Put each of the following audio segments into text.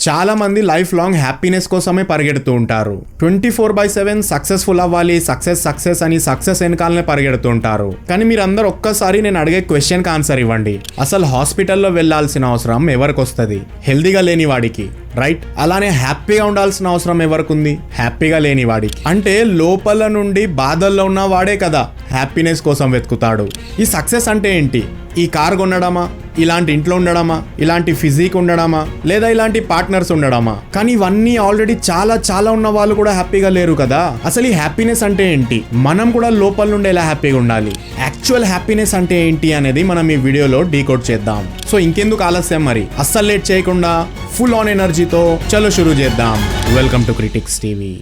చాలా మంది life long happiness కోసమే పరిగెడుతూ ఉంటారు. 24/7 సక్సెస్ఫుల్ అవ్వాలి, సక్సెస్ అని సక్సెస్ వెనకాలనే పరిగెడుతూ ఉంటారు. కానీ మీరందరూ ఒక్కసారి నేను అడిగే క్వశ్చన్ కి ఆన్సర్ ఇవ్వండి. అసలు హాస్పిటల్లో వెళ్లాల్సిన అవసరం ఎవరికి వస్తుంది? హెల్దీగా లేని వాడికి, రైట్? అలానే హ్యాపీగా ఉండాల్సిన అవసరం ఎవరికి ఉంది? హ్యాపీగా లేని వాడికి. అంటే లోపల నుండి బాధల్లో ఉన్న వాడే కదా హ్యాపీనెస్ కోసం వెతుకుతాడు. ఈ సక్సెస్ అంటే ఏంటి? ఈ కార్ కొనడమా, ఇలాంటి ఇంట్లో ఉండడమా, ఇలాంటి ఫిజిక్ ఉండడమా, లేదా ఇలాంటి పార్ట్నర్స్ ఉండడమా? కానీ ఇవన్నీ ఆల్రెడీ చాలా ఉన్న వాళ్ళు కూడా హ్యాపీగా లేరు కదా. అసలు ఈ హ్యాపీనెస్ అంటే ఏంటి? మనం కూడా లోపల నుండి ఎలా హ్యాపీగా ఉండాలి? యాక్చువల్ హ్యాపీనెస్ అంటే ఏంటి అనేది మనం ఈ వీడియోలో డీకోడ్ చేద్దాం. సో ఇంకెందుకు ఆలస్యం, మరి అస్సలు లేట్ చేయకుండా ఫుల్ ఆన్ ఎనర్జీతో చలో షురూ చేద్దాం. Welcome to critics TV.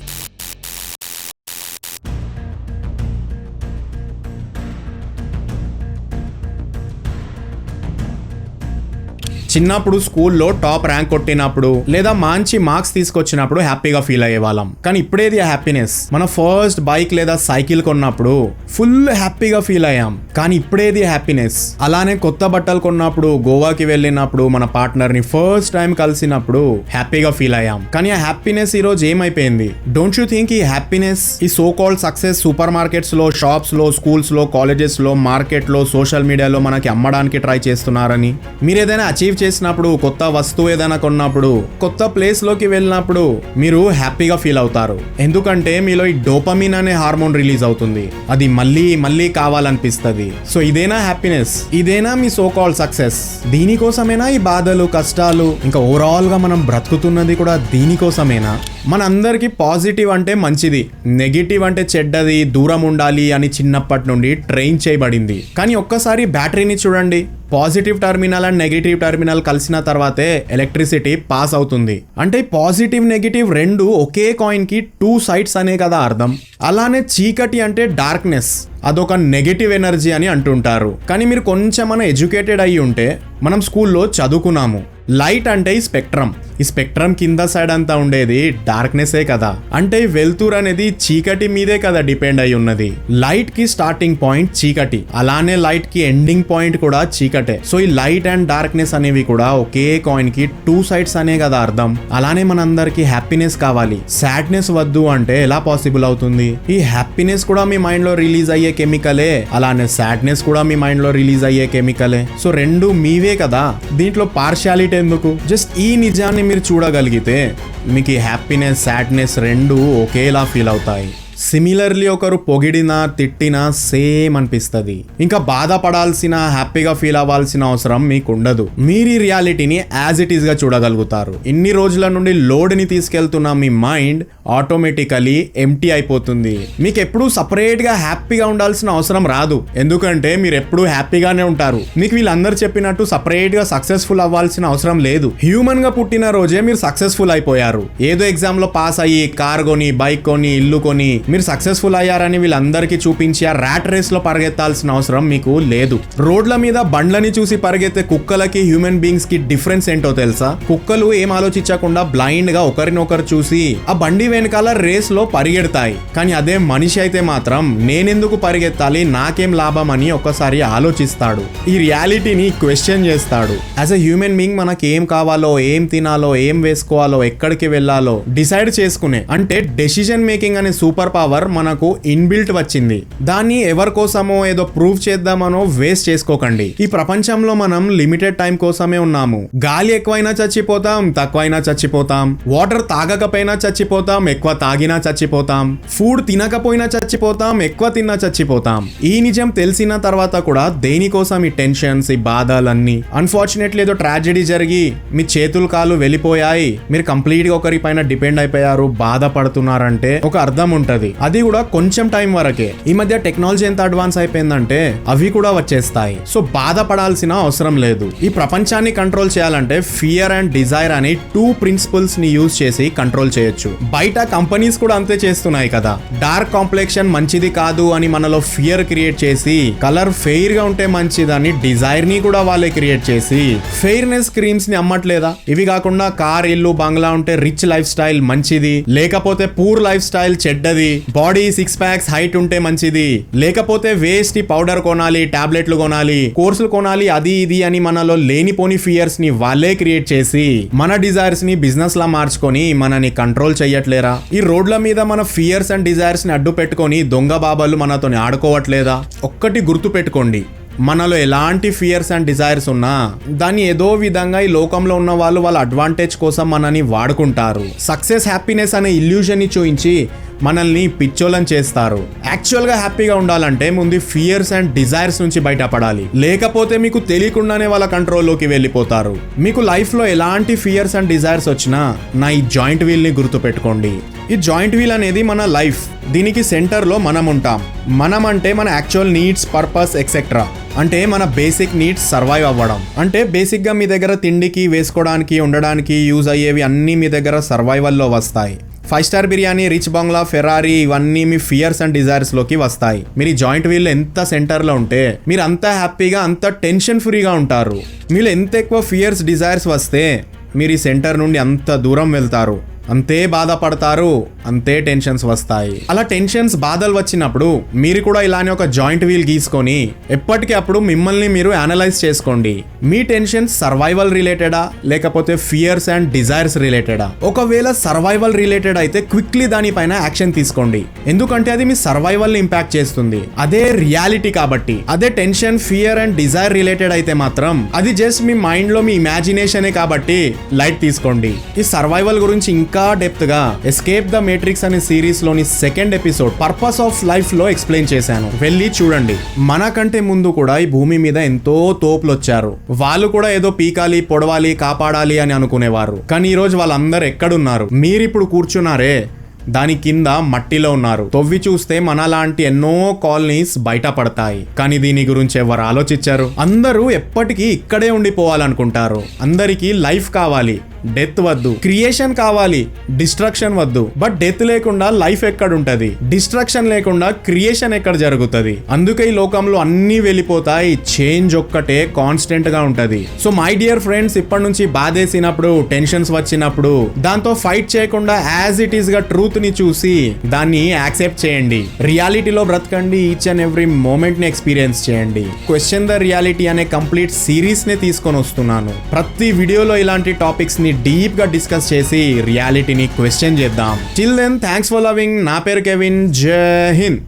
చిన్నప్పుడు స్కూల్లో టాప్ ర్యాంక్ కొట్టినప్పుడు లేదా మంచి మార్క్స్ తీసుకొచ్చినప్పుడు హ్యాపీగా ఫీల్ అయ్యే వాళ్ళం. కానీ ఇప్పుడేది హ్యాపీనెస్? మన ఫస్ట్ బైక్ లేదా సైకిల్ కొన్నప్పుడు ఫుల్ హ్యాపీగా ఫీల్ అయ్యాం. కానీ ఇప్పుడేది హ్యాపీనెస్? అలానే కొత్త బట్టలు కొన్నప్పుడు, గోవాకి వెళ్ళినప్పుడు, మన పార్ట్నర్ ని ఫస్ట్ టైం కలిసినప్పుడు హ్యాపీగా ఫీల్ అయ్యాం. కానీ ఆ హ్యాపీనెస్ ఈ రోజు ఏమైపోయింది? డోంట్ యూ థింక్ ఈ హ్యాపీనెస్, ఈ so called success super markets లో, షాప్స్ లో, స్కూల్స్ లో, కాలేజెస్ లో, మార్కెట్ లో, సోషల్ మీడియాలో మనకి అమ్మడానికి ట్రై చేస్తున్నారని? మీరు ఏదైనా అచీవ్ చేసినప్పుడు, కొత్త వస్తువు ఏదైనా కొన్నప్పుడు, కొత్త ప్లేస్ లోకి వెళ్ళినప్పుడు మీరు హ్యాపీగా ఫీల్ అవుతారు. ఎందుకంటే మీలో ఈ డోపమిన్ అనే హార్మోన్ రిలీజ్ అవుతుంది. అది మళ్ళీ కావాలనిపిస్తుంది. సో ఇదేనా హ్యాపీనెస్? ఇదేనా మీ సో కాల్డ్ సక్సెస్? దీనికోసమేనా ఈ బాధలు, కష్టాలు? ఇంకా ఓవరాల్ గా మనం బ్రతుకుతున్నది కూడా దీనికోసమేనా? మనందరికి పాజిటివ్ అంటే మంచిది, నెగిటివ్ అంటే చెడ్డది, దూరం ఉండాలి అని చిన్నప్పటి నుండి ట్రైన్ చేయబడింది. కానీ ఒక్కసారి బ్యాటరీని చూడండి. Positive terminal and negative terminal కలిసిన తర్వాతే ఎలక్ట్రిసిటీ పాస్ అవుతుంది. అంటే పాజిటివ్ నెగిటివ్ రెండు ఒకే కాయిన్ కి 2 సైడ్స్ అనే కదా అర్థం. అలానే చీకటి అంటే డార్క్నెస్, అదొక నెగటివ్ ఎనర్జీ అని అంటుంటారు. కానీ మీరు కొంచెం ఎడ్యుకేటెడ్ అయ్యి ఉంటే, మనం స్కూల్లో చదువుకున్నాము, లైట్ అంటే ఈ స్పెక్ట్రమ్. ఈ స్పెక్ట్రమ్ కింద సైడ్ అంతా ఉండేది డార్క్నెస్సే కదా. అంటే వెలుతురు అనేది చీకటి మీదే కదా డిపెండ్ అయి ఉన్నది. లైట్ కి స్టార్టింగ్ పాయింట్ చీకటి, అలానే లైట్ కి ఎండింగ్ పాయింట్ కూడా చీకటే. సో ఈ లైట్ అండ్ డార్క్నెస్ అనేవి కూడా ఒకే కాయిన్ కి 2 సైడ్స్ అనే కదా అర్థం. అలానే మనందరికి హ్యాపీనెస్ కావాలి, సాడ్నెస్ వద్దు అంటే ఎలా పాసిబుల్ అవుతుంది? ఈ హ్యాపీనెస్ కూడా మీ మైండ్ లో రిలీజ్ అయ్యే కెమికలే, అలానే సాడ్నెస్ కూడా మీ మైండ్ లో రిలీజ్ అయ్యే కెమికలే. సో రెండు మీవే కదా. దీంట్లో పార్షియాలిటీ ఎందుకు? జస్ట్ ఈ నిజాన్ని మీరు చూడగలిగితే మీకు హ్యాపీనెస్, సాడ్నెస్ రెండు ఒకేలా ఫీల్ అవుతాయి. సిమిలర్లీ ఒకరు పొగిడినా తిట్టినా సేమ్ అనిపిస్తుంది. ఇంకా బాధపడాల్సిన, హ్యాపీగా ఫీల్ అవ్వాల్సిన అవసరం మీకు ఉండదు. మీరు ఈ రియాలిటీని యాజ్ ఇట్ ఈస్ గా చూడగలుగుతారు. ఇన్ని రోజుల నుండి లోడ్ ని తీసుకెళ్తున్న మీ మైండ్ ఆటోమేటికలీ ఎంప్టీ అయిపోతుంది. మీకు ఎప్పుడు సపరేట్ గా హ్యాపీగా ఉండాల్సిన అవసరం రాదు. ఎందుకంటే మీరు ఎప్పుడు హ్యాపీగానే ఉంటారు. మీకు వీళ్ళందరూ చెప్పినట్టు సపరేట్ గా సక్సెస్ఫుల్ అవ్వాల్సిన అవసరం లేదు. హ్యూమన్ గా పుట్టిన రోజే మీరు సక్సెస్ఫుల్ అయిపోయారు. ఏదో ఎగ్జామ్ లో పాస్ అయ్యి, కార్ కొని, బైక్ కొని, ఇల్లు కొని మీరు సక్సెస్ఫుల్ అయ్యారని వీళ్ళందరికీ చూపించి ఆ ర్యాట్ రేస్ లో పరిగెత్తాల్సిన అవసరం మీకు లేదు. రోడ్ల మీద బండ్లని చూసి పరిగెత్తే కుక్కలకి, హ్యూమన్ బీయింగ్స్ కి డిఫరెన్స్ ఏంటో తెలుసా? కుక్కలు ఏం ఆలోచించకుండా బ్లైండ్ గా ఒకరినొకరు చూసి ఆ బండి వెనకాల రేస్ లో పరిగెడతాయి. కానీ అదే మనిషి అయితే మాత్రం నేనెందుకు పరిగెత్తాలి, నాకేం లాభం అని ఒక్కసారి ఆలోచిస్తాడు. ఈ రియాలిటీని క్వశ్చన్ చేస్తాడు. యాజ్ ఎ హ్యూమన్ బీయింగ్ మనకి ఏం కావాలో, ఏం తినాలో, ఏం వేసుకోవాలో, ఎక్కడికి వెళ్ళాలో డిసైడ్ చేసుకునే, అంటే డెసిషన్ మేకింగ్ అనే సూపర్ పవర్ మనకు ఇన్బిల్ట్ వచ్చింది. దాన్ని ఎవరి కోసమో ఏదో ప్రూవ్ చేద్దామనో వేస్ట్ చేసుకోకండి. ఈ ప్రపంచంలో మనం లిమిటెడ్ టైం కోసమే ఉన్నాము. గాలి ఎక్కువైనా చచ్చిపోతాం, తక్కువైనా చచ్చిపోతాం. వాటర్ తాగకపోయినా చచ్చిపోతాం, ఎక్కువ తాగినా చచ్చిపోతాం. ఫుడ్ తినకపోయినా చచ్చిపోతాం, ఎక్కువ తిన్నా చచ్చిపోతాం. ఈ నిజం తెలిసిన తర్వాత కూడా దేనికోసం ఈ టెన్షన్స్, ఈ బాధలన్నీ? అన్ఫార్చునేట్లీ ఏదో ట్రాజెడీ జరిగి మీ చేతులు కాలు వెళ్ళిపోయాయి, మీరు కంప్లీట్ గా ఒకరి పైన డిపెండ్ అయిపోయారు, బాధపడుతున్నారంటే ఒక అర్థం ఉంటది. అది కూడా కొంచెం టైం వరకే. ఈ మధ్య టెక్నాలజీ ఎంత అడ్వాన్స్ అయిపోయిందంటే అవి కూడా వచ్చేస్తాయి. సో బాధపడాల్సిన అవసరం లేదు. ఈ ప్రపంచాన్ని కంట్రోల్ చేయాలంటే ఫియర్ అండ్ డిజైర్ అనే 2 ప్రిన్సిపల్స్ ని యూజ్ చేసి కంట్రోల్ చేయొచ్చు. బయట కంపెనీస్ కూడా అంతే చేస్తున్నాయి కదా. డార్క్ కాంప్లెక్షన్ మంచిది కాదు అని మనలో ఫియర్ క్రియేట్ చేసి, కలర్ ఫెయిర్ గా ఉంటే మంచిదని డిజైర్ ని కూడా వాళ్ళే క్రియేట్ చేసి ఫెయిర్నెస్ క్రీమ్స్ ని అమ్మట్లేదా? ఇవి కాకుండా కార్, ఇల్లు, బంగ్లా ఉంటే రిచ్ లైఫ్ స్టైల్ మంచిది, లేకపోతే పూర్ లైఫ్ స్టైల్ చెడ్డది, బాడీ 6 ప్యాక్స్ హైట్ ఉంటే మంచిది, లేకపోతే వేస్ట్ పౌడర్ కొనాలి, టాబ్లెట్లు కొనాలి, కోర్సులు కొనాలి, అది ఇది అని మనలో లేనిపోని ఫియర్స్ ని వాళ్ళే క్రియేట్ చేసి మన డిజైర్స్ ని బిజినెస్ లా మార్చుకొని మనని కంట్రోల్ చెయ్యట్లేరా? ఈ రోడ్ల మీద మన ఫియర్స్ అండ్ డిజైర్స్ ని అడ్డు పెట్టుకొని దొంగ బాబాలు మనతో ఆడుకోవట్లేదా? ఒక్కటి గుర్తు పెట్టుకోండి, మనలో ఎలాంటి ఫియర్స్ అండ్ డిజైర్స్ ఉన్నా దాన్ని ఏదో విధంగా ఈ లోకంలో ఉన్న వాళ్ళు వాళ్ళ అడ్వాంటేజ్ కోసం మనని వాడుకుంటారు. సక్సెస్, హ్యాపీనెస్ అనే ఇల్యూషన్ ని చూయించి మనల్ని పిచ్చోలం చేస్తారు. యాక్చువల్ గా హ్యాపీగా ఉండాలంటే ముందు ఫియర్స్ అండ్ డిజైర్స్ నుంచి బయటపడాలి, లేకపోతే మీకు తెలియకుండానే వాళ్ళ కంట్రోల్లోకి వెళ్ళిపోతారు. మీకు లైఫ్ లో ఎలాంటి ఫియర్స్ అండ్ డిజైర్స్ వచ్చినా నా ఈ జాయింట్ వీల్ ని గుర్తు పెట్టుకోండి. ఈ జాయింట్ వీల్ అనేది మన లైఫ్. దీనికి సెంటర్ లో మనం ఉంటాం. మనం అంటే మన యాక్చువల్ నీడ్స్, పర్పస్ ఎక్సెట్రా. అంటే మన బేసిక్ నీడ్స్ సర్వైవ్ అవ్వడం. అంటే బేసిక్ గా మీ దగ్గర తిండికి, వేసుకోవడానికి, ఉండడానికి యూజ్ అయ్యేవి అన్ని మీ దగ్గర సర్వైవల్లో వస్తాయి. 5 స్టార్ బిర్యానీ, రిచ్ బంగ్లా, ఫెరారీ ఇవన్నీ మీ ఫియర్స్ అండ్ డిజైర్స్ లోకి వస్తాయి. మీరు ఈ జాయింట్ వీల్ ఎంత సెంటర్ లో ఉంటే మీరు అంత హ్యాపీగా, అంత టెన్షన్ ఫ్రీగా ఉంటారు. మీరు ఎంత ఎక్కువ ఫియర్స్, డిజైర్స్ వస్తే మీరు ఈ సెంటర్ నుండి అంత దూరం వెళ్తారు, అంతే బాధపడతారు, అంతే టెన్షన్స్ వస్తాయి. అలా టెన్షన్స్, బాధలు వచ్చినప్పుడు మీరు కూడా ఇలానే ఒక జాయింట్ వీల్ గీసుకొని ఎప్పటికీ అప్పుడు మిమ్మల్ని మీరు అనలైజ్ చేసుకోండి. మీ టెన్షన్స్ సర్వైవల్ రిలేటెడా లేకపోతే ఫియర్స్ అండ్ డిజైర్స్ రిలేటెడా? ఒకవేళ సర్వైవల్ రిలేటెడ్ అయితే క్విక్లీ దానిపైన యాక్షన్ తీసుకోండి, ఎందుకంటే అది మీ సర్వైవల్ ని ఇంపాక్ట్ చేస్తుంది. అదే రియాలిటీ కాబట్టి. అదే tension, fear and Dzire related అయితే మాత్రం అది జస్ట్ మీ మైండ్ లో మీ ఇమాజినేషనే కాబట్టి లైట్ తీసుకోండి. ఈ సర్వైవల్ గురించి ఇంకా డెప్త్ గా ఎస్కేప్ ద మేట్రిక్స్ అనే సిరీస్ లోని 2nd episode purpose of life లో ఎక్స్ప్లెయిన్ చేశాను, వెళ్ళి చూడండి. మనకంటే ముందు కూడా ఈ భూమి మీద ఎంతో తోపులు వచ్చారు. వాళ్ళు కూడా ఏదో పీకాలి, పొడవాలి, కాపాడాలి అని అనుకునేవారు. కానీ ఈ రోజు వాళ్ళందరూ ఎక్కడున్నారు? మీరిప్పుడు కూర్చున్నారే దాని కింద మట్టిలో ఉన్నారు. తొవ్వి చూస్తే మనలాంటి ఎన్నో కాలనీస్ బయట పడతాయి. కానీ దీని గురించి ఎవరు ఆలోచించారు? అందరూ ఎప్పటికీ ఇక్కడే ఉండిపోవాలనుకుంటారు. అందరికీ లైఫ్ కావాలి, డెత్ వద్దు. క్రియేషన్ కావాలి, డిస్ట్రక్షన్ వద్దు. బట్ డెత్ లేకుండా లైఫ్ ఎక్కడుంటది? డిస్ట్రక్షన్ లేకుండా క్రియేషన్ ఎక్కడ జరుగుతుంది? అందుకే ఈ లోకంలో అన్ని వెళ్ళిపోతాయి, చేంజ్ ఒక్కటే కాన్స్టెంట్ గా ఉంటది. సో మై డియర్ ఫ్రెండ్స్, ఇప్పటి నుంచి బాధేసినప్పుడు, టెన్షన్స్ వచ్చినప్పుడు దాంతో ఫైట్ చేయకుండా యాజ్ ఇట్ ఈస్ గా ట్రూత్ ని చూసి దాన్ని యాక్సెప్ట్ చేయండి. రియాలిటీలో బ్రతకండి. ఈచ్ అండ్ ఎవ్రీ మూమెంట్ ని ఎక్స్పీరియన్స్ చేయండి. క్వశ్చన్ ద రియాలిటీ అనే కంప్లీట్ సిరీస్ ని తీసుకొని వస్తున్నాను. ప్రతి వీడియోలో ఇలాంటి టాపిక్స్ ని డీప్ గా డిస్కస్ చేసి రియాలిటీని క్వశ్చన్ చేద్దాం. Till then thanks for loving. నా పేరు కెవిన్. జై హింద్.